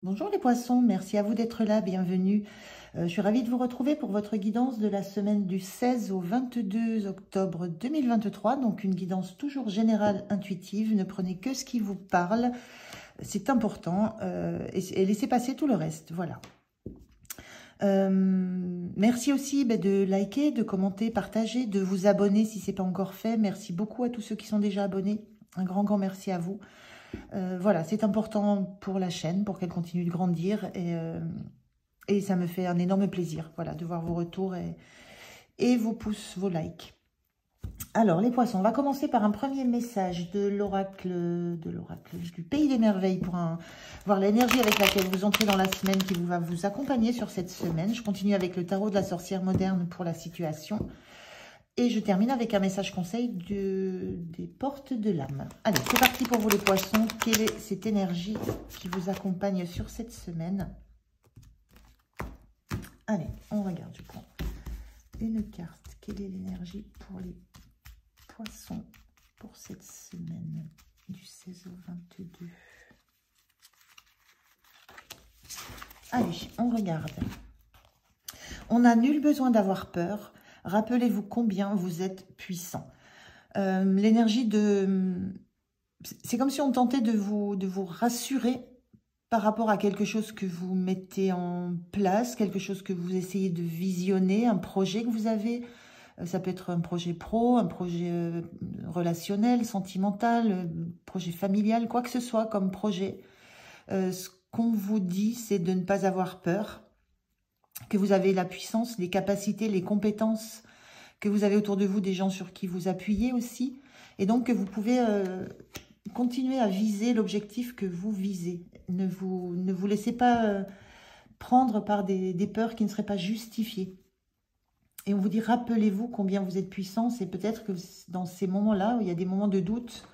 Bonjour les poissons, merci à vous d'être là, bienvenue. Je suis ravie de vous retrouver pour votre guidance de la semaine du 16 au 22 octobre 2023. Donc une guidance toujours générale, intuitive, ne prenez que ce qui vous parle, c'est important, et laissez passer tout le reste, voilà. Merci aussi de liker, de commenter, partager, de vous abonner si ce n'est pas encore fait. Merci beaucoup à tous ceux qui sont déjà abonnés, un grand merci à vous. Voilà, c'est important pour la chaîne, pour qu'elle continue de grandir et ça me fait un énorme plaisir, voilà, de voir vos retours et vos pouces, vos likes. Alors, les poissons, on va commencer par un premier message de l'oracle du Pays des Merveilles pour voir l'énergie avec laquelle vous entrez dans la semaine qui va vous accompagner sur cette semaine. Je continue avec le tarot de la sorcière moderne pour la situation. Et je termine avec un message conseil des portes de l'âme. Allez, c'est parti pour vous les poissons. Quelle est cette énergie qui vous accompagne sur cette semaine? Allez, on regarde, je prends une carte. Quelle est l'énergie pour les poissons pour cette semaine du 16 au 22? Allez, on regarde. On n'a nul besoin d'avoir peur. Rappelez-vous combien vous êtes puissant. L'énergie de... C'est comme si on tentait de vous rassurer par rapport à quelque chose que vous mettez en place, quelque chose que vous essayez de visionner, un projet que vous avez. Ça peut être un projet pro, un projet relationnel, sentimental, projet familial, quoi que ce soit comme projet. Ce qu'on vous dit, c'est de ne pas avoir peur, que vous avez la puissance, les capacités, les compétences, que vous avez autour de vous des gens sur qui vous appuyez aussi, et donc que vous pouvez continuer à viser l'objectif que vous visez. Ne vous laissez pas prendre par des peurs qui ne seraient pas justifiées. Et on vous dit, rappelez-vous combien vous êtes puissant. C'est peut-être que dans ces moments-là, où il y a des moments de doute,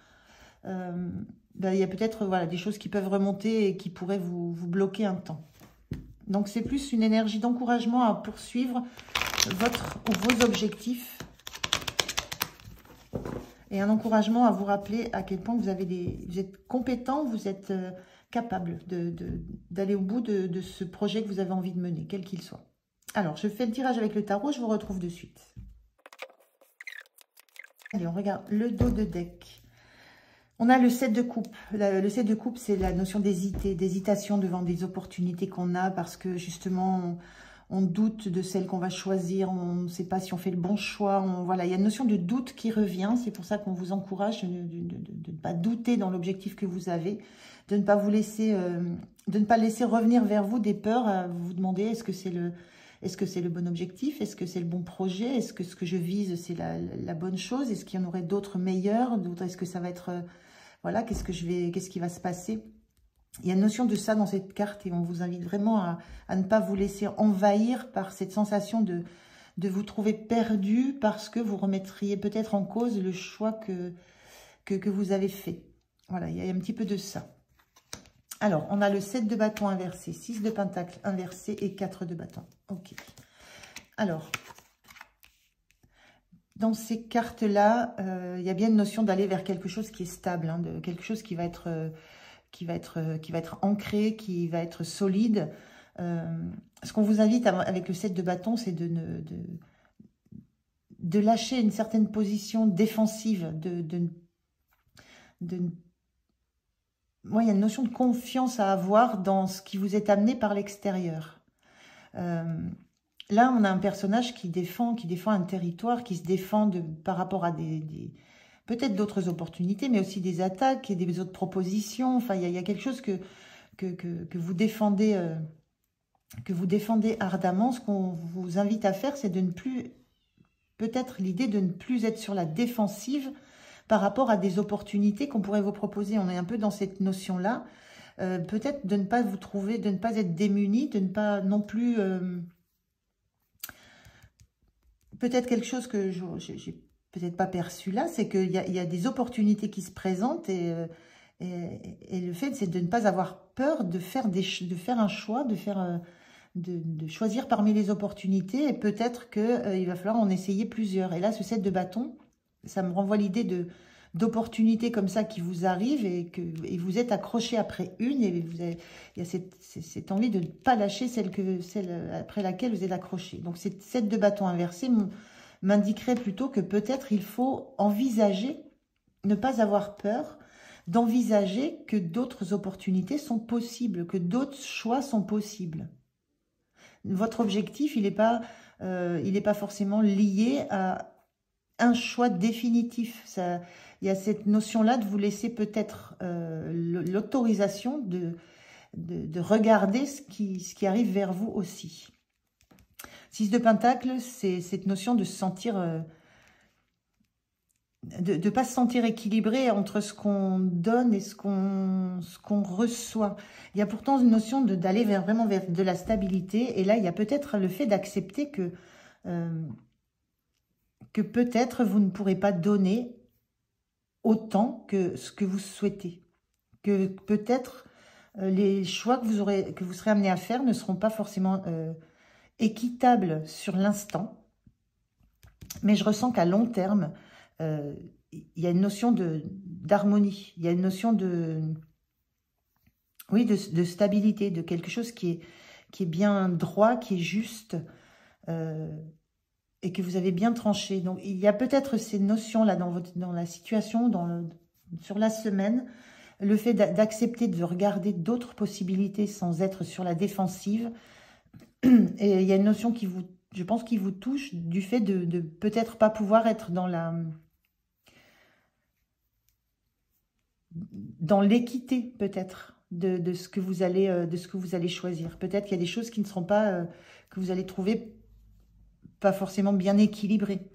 il y a peut-être des choses qui peuvent remonter et qui pourraient vous bloquer un temps. Donc, c'est plus une énergie d'encouragement à poursuivre vos objectifs et un encouragement à vous rappeler à quel point vous êtes compétent, vous êtes capable d'aller au bout de ce projet que vous avez envie de mener, quel qu'il soit. Alors, je fais le tirage avec le tarot, je vous retrouve de suite. Allez, on regarde le dos de deck. On a le 7 de coupe. Le 7 de coupe, c'est la notion d'hésitation devant des opportunités qu'on a parce que justement, on doute de celle qu'on va choisir, on ne sait pas si on fait le bon choix. Voilà, il y a une notion de doute qui revient. C'est pour ça qu'on vous encourage de ne pas douter dans l'objectif que vous avez, de ne pas vous laisser, de ne pas laisser revenir vers vous des peurs, à vous demander est-ce que c'est le bon objectif? Est-ce que c'est le bon projet? Est-ce que ce que je vise, c'est la bonne chose? Est-ce qu'il y en aurait d'autres meilleurs? Est-ce que ça va être... voilà, qu'est-ce qui va se passer? Il y a une notion de ça dans cette carte et on vous invite vraiment à ne pas vous laisser envahir par cette sensation de vous trouver perdu parce que vous remettriez peut-être en cause le choix que vous avez fait. Voilà, il y a un petit peu de ça. Alors, on a le 7 de bâton inversé, 6 de pentacle inversé et 4 de bâton. Ok. Alors, dans ces cartes-là, il y a bien une notion d'aller vers quelque chose qui est stable, hein, de quelque chose qui va être ancré, qui va être solide. Ce qu'on vous invite avec le 7 de bâton, c'est de lâcher une certaine position défensive, moi, il y a une notion de confiance à avoir dans ce qui vous est amené par l'extérieur. Là, on a un personnage qui défend un territoire, qui se défend par rapport à peut-être d'autres opportunités, mais aussi des attaques et des autres propositions. Enfin, il y a quelque chose que vous défendez ardemment. Ce qu'on vous invite à faire, c'est de ne plus, peut-être l'idée de ne plus être sur la défensive par rapport à des opportunités qu'on pourrait vous proposer. On est un peu dans cette notion-là. Peut-être de ne pas vous trouver, de ne pas être démuni, de ne pas non plus... peut-être quelque chose que j'ai peut-être pas perçu là, c'est qu'il y a des opportunités qui se présentent et le fait, c'est de ne pas avoir peur de faire un choix, de choisir parmi les opportunités et peut-être qu'il va falloir en essayer plusieurs. Et là, ce 7 de bâton, ça me renvoie l'idée de d'opportunités comme ça qui vous arrivent et vous êtes accroché après une et il y a cette envie de ne pas lâcher celle après laquelle vous êtes accroché. Donc cette 7 de bâton inversé m'indiquerait plutôt que peut-être il faut envisager, ne pas avoir peur, d'envisager que d'autres opportunités sont possibles, que d'autres choix sont possibles. Votre objectif, il n'est pas forcément lié à un choix définitif. Il y a cette notion-là de vous laisser peut-être l'autorisation de regarder ce qui arrive vers vous aussi. 6 de Pentacle, c'est cette notion de se sentir... de ne pas se sentir équilibré entre ce qu'on donne et ce qu'on reçoit. Il y a pourtant une notion d'aller vraiment vers de la stabilité. Et là, il y a peut-être le fait d'accepter que peut-être vous ne pourrez pas donner autant que ce que vous souhaitez. Que peut-être les choix que vous serez amené à faire ne seront pas forcément équitables sur l'instant. Mais je ressens qu'à long terme, il y a une notion d'harmonie, il y a une notion de stabilité, de quelque chose qui est bien droit, qui est juste, et que vous avez bien tranché. Donc il y a peut-être ces notions-là dans la situation, sur la semaine, le fait d'accepter de regarder d'autres possibilités sans être sur la défensive. Et il y a une notion je pense, qui vous touche du fait de peut-être pas pouvoir être dans l'équité, peut-être, de ce que vous allez choisir. Peut-être qu'il y a des choses qui ne seront pas, que vous allez trouver pas forcément bien équilibrées.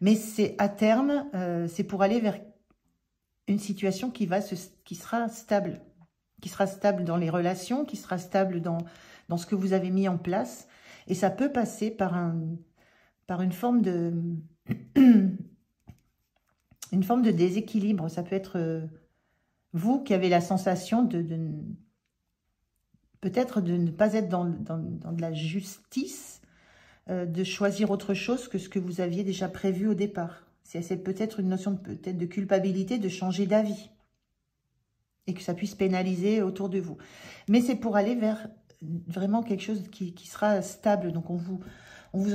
Mais c'est à terme, c'est pour aller vers une situation qui sera stable. Qui sera stable dans les relations, qui sera stable dans ce que vous avez mis en place. Et ça peut passer par une forme de... une forme de déséquilibre. Ça peut être vous qui avez la sensation peut-être de ne pas être dans de la justice, de choisir autre chose que ce que vous aviez déjà prévu au départ. C'est peut-être une notion de culpabilité de changer d'avis et que ça puisse pénaliser autour de vous. Mais c'est pour aller vers vraiment quelque chose qui sera stable. Donc on vous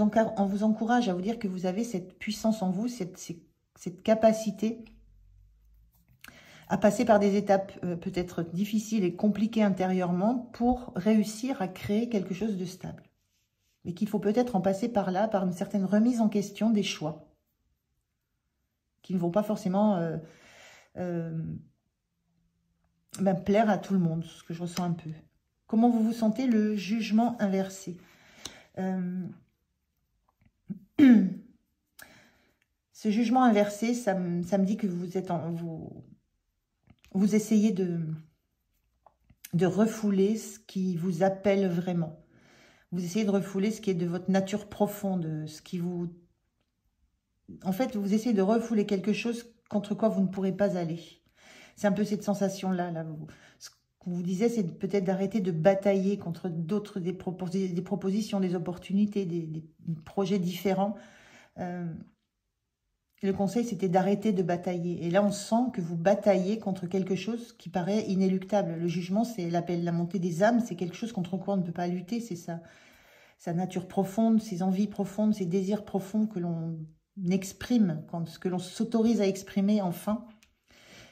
encourage à vous dire que vous avez cette puissance en vous, cette capacité à passer par des étapes peut-être difficiles et compliquées intérieurement pour réussir à créer quelque chose de stable. Et qu'il faut peut-être en passer par là, par une certaine remise en question des choix, qui ne vont pas forcément plaire à tout le monde, ce que je ressens un peu. Comment vous vous sentez? Le jugement inversé. Ce jugement inversé, ça me dit que vous essayez de refouler ce qui vous appelle vraiment. Vous essayez de refouler ce qui est de votre nature profonde, ce qui vous... En fait, vous essayez de refouler quelque chose contre quoi vous ne pourrez pas aller. C'est un peu cette sensation-là. Ce qu'on vous disait, c'est peut-être d'arrêter de batailler contre d'autres, des propositions, des opportunités, des projets différents. Le conseil, c'était d'arrêter de batailler. Et là, on sent que vous bataillez contre quelque chose qui paraît inéluctable. Le jugement, c'est la montée des âmes, c'est quelque chose contre quoi on ne peut pas lutter. C'est ça, sa nature profonde, ses envies profondes, ses désirs profonds que l'on exprime, ce que l'on s'autorise à exprimer enfin.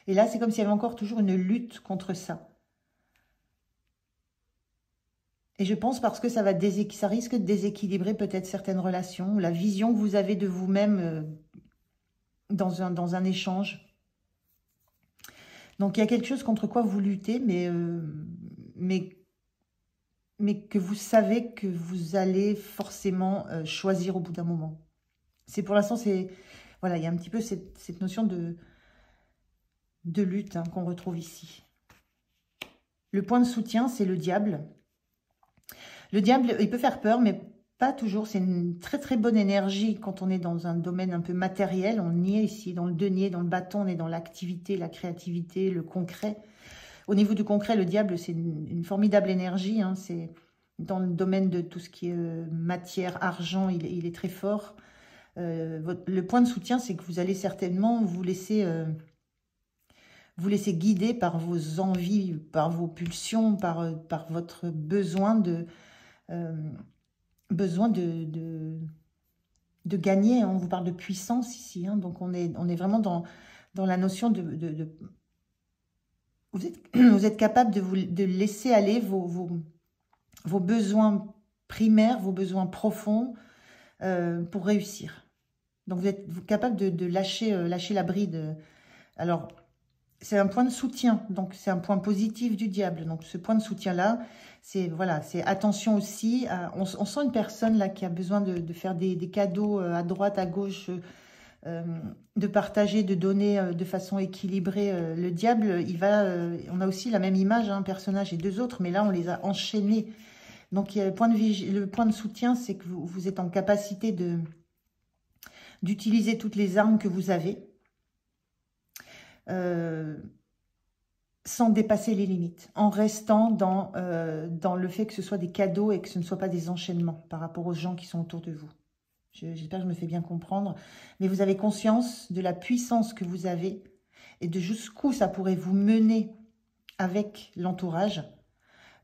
Et là, c'est comme s'il y avait encore toujours une lutte contre ça. Et je pense parce que ça risque de déséquilibrer peut-être certaines relations, ou la vision que vous avez de vous-même dans un échange. Donc, il y a quelque chose contre quoi vous luttez, mais que vous savez que vous allez forcément choisir au bout d'un moment. C'est pour l'instant, voilà, il y a un petit peu cette notion de lutte qu'on retrouve ici. Le point de soutien, c'est le diable. Le diable, il peut faire peur, mais pas toujours. C'est une très très bonne énergie quand on est dans un domaine un peu matériel. On y est ici, dans le denier, dans le bâton, on est dans l'activité, la créativité, le concret. Au niveau du concret, le diable, c'est une formidable énergie. C'est dans le domaine de tout ce qui est matière, argent, il est très fort. le point de soutien, c'est que vous allez certainement vous laisser guider par vos envies, par vos pulsions, par votre besoin de gagner. On vous parle de puissance ici, hein, donc on est vraiment dans la notion de vous êtes capable de laisser aller vos besoins primaires, vos besoins profonds pour réussir. Donc vous êtes capable de lâcher la bride. Alors, c'est un point de soutien, donc c'est un point positif du diable. Donc ce point de soutien-là, c'est voilà, c'est attention aussi. On sent une personne là qui a besoin de faire des cadeaux à droite, à gauche, de partager, de donner de façon équilibrée. Le diable, on a aussi la même image, un personnage et deux autres, mais là on les a enchaînés. Donc il y a le point de soutien, c'est que vous êtes en capacité d'utiliser toutes les armes que vous avez. Sans dépasser les limites, en restant dans le fait que ce soit des cadeaux et que ce ne soit pas des enchaînements par rapport aux gens qui sont autour de vous. J'espère que je me fais bien comprendre, mais vous avez conscience de la puissance que vous avez et de jusqu'où ça pourrait vous mener avec l'entourage,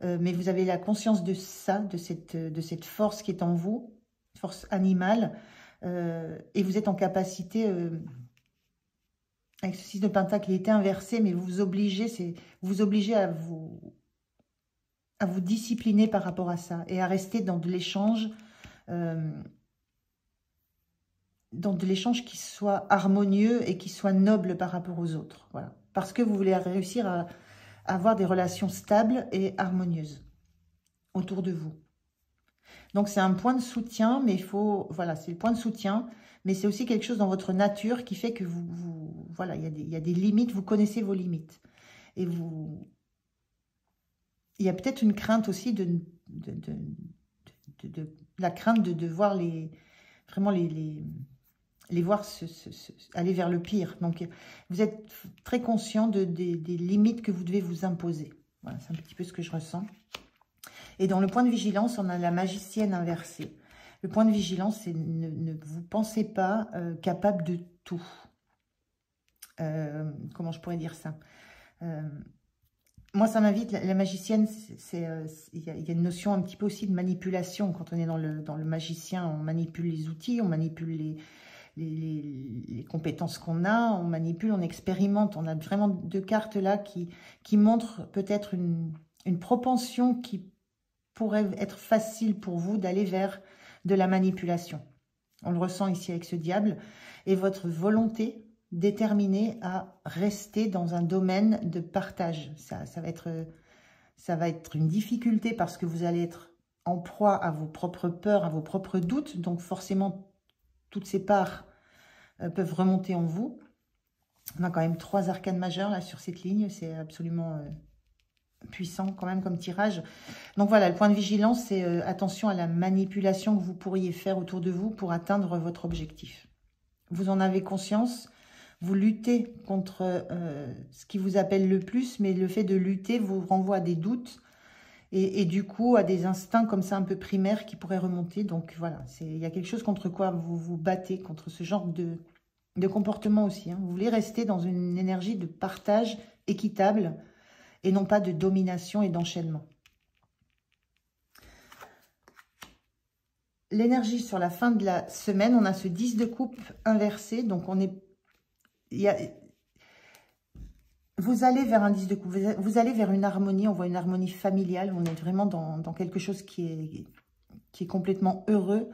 mais vous avez la conscience de ça, de cette force qui est en vous, force animale, et vous êtes en capacité... avec ce 6 de Pentacle, il était inversé, mais vous vous obligez à vous discipliner par rapport à ça et à rester dans de l'échange, qui soit harmonieux et qui soit noble par rapport aux autres. Voilà. Parce que vous voulez réussir à avoir des relations stables et harmonieuses autour de vous. Donc c'est un point de soutien, mais voilà, c'est le point de soutien, mais c'est aussi quelque chose dans votre nature qui fait que voilà, il y a des limites, vous connaissez vos limites. Et il y a peut-être une crainte aussi la crainte de voir vraiment les voir aller vers le pire. Donc vous êtes très conscient des limites que vous devez vous imposer. Voilà, c'est un petit peu ce que je ressens. Et dans le point de vigilance, on a la magicienne inversée. Le point de vigilance, c'est ne vous pensez pas capable de tout. Comment je pourrais dire ça? Moi, ça m'invite, la magicienne, il y a une notion un petit peu aussi de manipulation. Quand on est dans le magicien, on manipule les outils, on manipule les compétences qu'on a, on manipule, on expérimente. On a vraiment deux cartes là qui montrent peut-être une propension qui pourrait être facile pour vous d'aller vers de la manipulation. On le ressent ici avec ce diable. Et votre volonté déterminée à rester dans un domaine de partage. Ça va être une difficulté parce que vous allez être en proie à vos propres peurs, à vos propres doutes. Donc forcément, toutes ces parts peuvent remonter en vous. On a quand même 3 arcanes majeures là sur cette ligne. C'est absolument... puissant quand même comme tirage. Donc voilà, le point de vigilance, c'est attention à la manipulation que vous pourriez faire autour de vous pour atteindre votre objectif. Vous en avez conscience, vous luttez contre ce qui vous appelle le plus, mais le fait de lutter vous renvoie à des doutes et du coup à des instincts comme ça un peu primaires qui pourraient remonter. Donc voilà, il y a quelque chose contre quoi vous vous battez, contre ce genre de comportement aussi. Hein. Vous voulez rester dans une énergie de partage équitable, et non pas de domination et d'enchaînement. L'énergie sur la fin de la semaine, on a ce 10 de coupe inversé. Donc, vous allez vers un 10 de coupe, vous allez vers une harmonie, on voit une harmonie familiale. On est vraiment dans quelque chose qui est complètement heureux.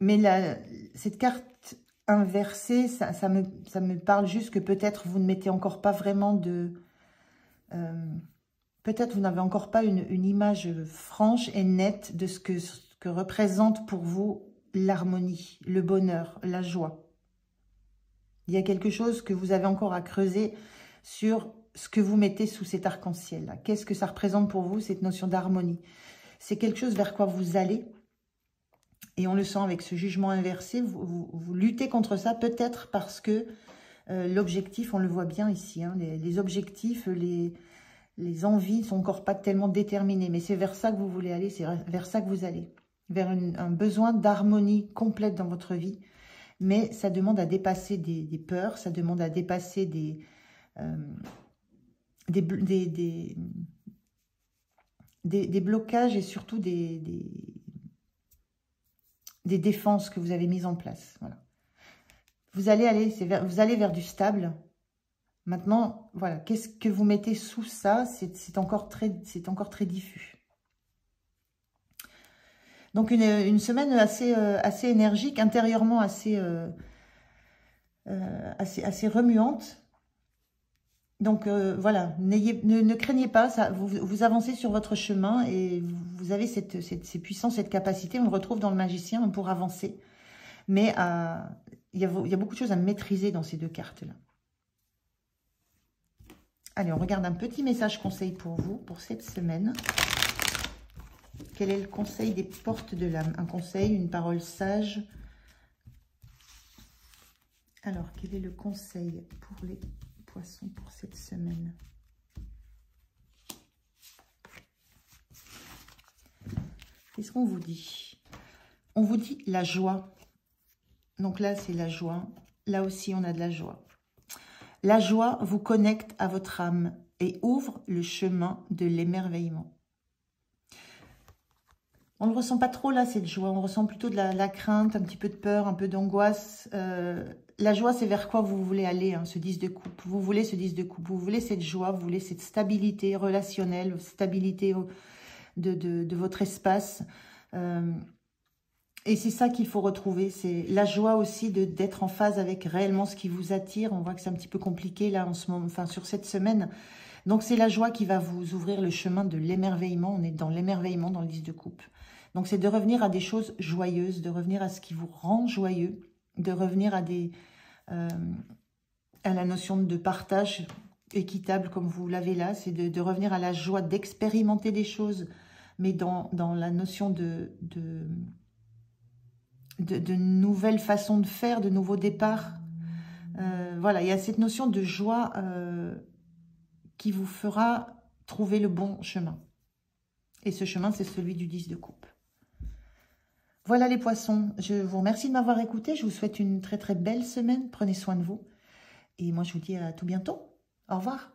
Mais cette carte inversée, ça me parle juste que peut-être vous ne mettez encore pas vraiment peut-être vous n'avez encore pas une image franche et nette de ce que représente pour vous l'harmonie, le bonheur, la joie. Il y a quelque chose que vous avez encore à creuser sur ce que vous mettez sous cet arc-en-ciel. Qu'est-ce que ça représente pour vous, cette notion d'harmonie? C'est quelque chose vers quoi vous allez. Et on le sent avec ce jugement inversé. Vous luttez contre ça, peut-être parce que l'objectif, on le voit bien ici, hein, les objectifs, les envies ne sont encore pas tellement déterminées. Mais c'est vers ça que vous voulez aller, c'est vers ça que vous allez. vers un besoin d'harmonie complète dans votre vie. Mais ça demande à dépasser des peurs, ça demande à dépasser des blocages et surtout des défenses que vous avez mises en place. Voilà. Vous allez vers du stable. Maintenant, voilà, qu'est-ce que vous mettez sous ça? C'est encore très diffus. Donc, une semaine assez énergique, intérieurement assez remuante. Donc, voilà, ne craignez pas, ça, vous avancez sur votre chemin et vous avez ces puissances, cette capacité. On le retrouve dans le magicien pour avancer. Mais il y a beaucoup de choses à maîtriser dans ces deux cartes-là. Allez, on regarde un petit message conseil pour vous, pour cette semaine. Quel est le conseil des portes de l'âme? Un conseil, une parole sage. Alors, quel est le conseil pour les poissons pour cette semaine? Qu'est-ce qu'on vous dit? On vous dit la joie. Donc là, c'est la joie. Là aussi, on a de la joie. La joie vous connecte à votre âme et ouvre le chemin de l'émerveillement. On ne ressent pas trop là, cette joie. On ressent plutôt de la crainte, un petit peu de peur, un peu d'angoisse. La joie, c'est vers quoi vous voulez aller, hein, ce 10 de coupe. Vous voulez ce 10 de coupe. Vous voulez cette joie, vous voulez cette stabilité relationnelle, stabilité de votre espace. Et c'est ça qu'il faut retrouver. C'est la joie aussi d'être en phase avec réellement ce qui vous attire. On voit que c'est un petit peu compliqué là en ce moment, enfin sur cette semaine. Donc c'est la joie qui va vous ouvrir le chemin de l'émerveillement. On est dans l'émerveillement dans le 10 de coupe. Donc c'est de revenir à des choses joyeuses, de revenir à ce qui vous rend joyeux, de revenir à la notion de partage équitable comme vous l'avez là. C'est de revenir à la joie d'expérimenter des choses, mais dans la notion de nouvelles façons de faire, de nouveaux départs. Voilà, il y a cette notion de joie qui vous fera trouver le bon chemin. Et ce chemin, c'est celui du 10 de coupe. Voilà les poissons, je vous remercie de m'avoir écouté. Je vous souhaite une très très belle semaine. Prenez soin de vous. Et moi, je vous dis à tout bientôt. Au revoir.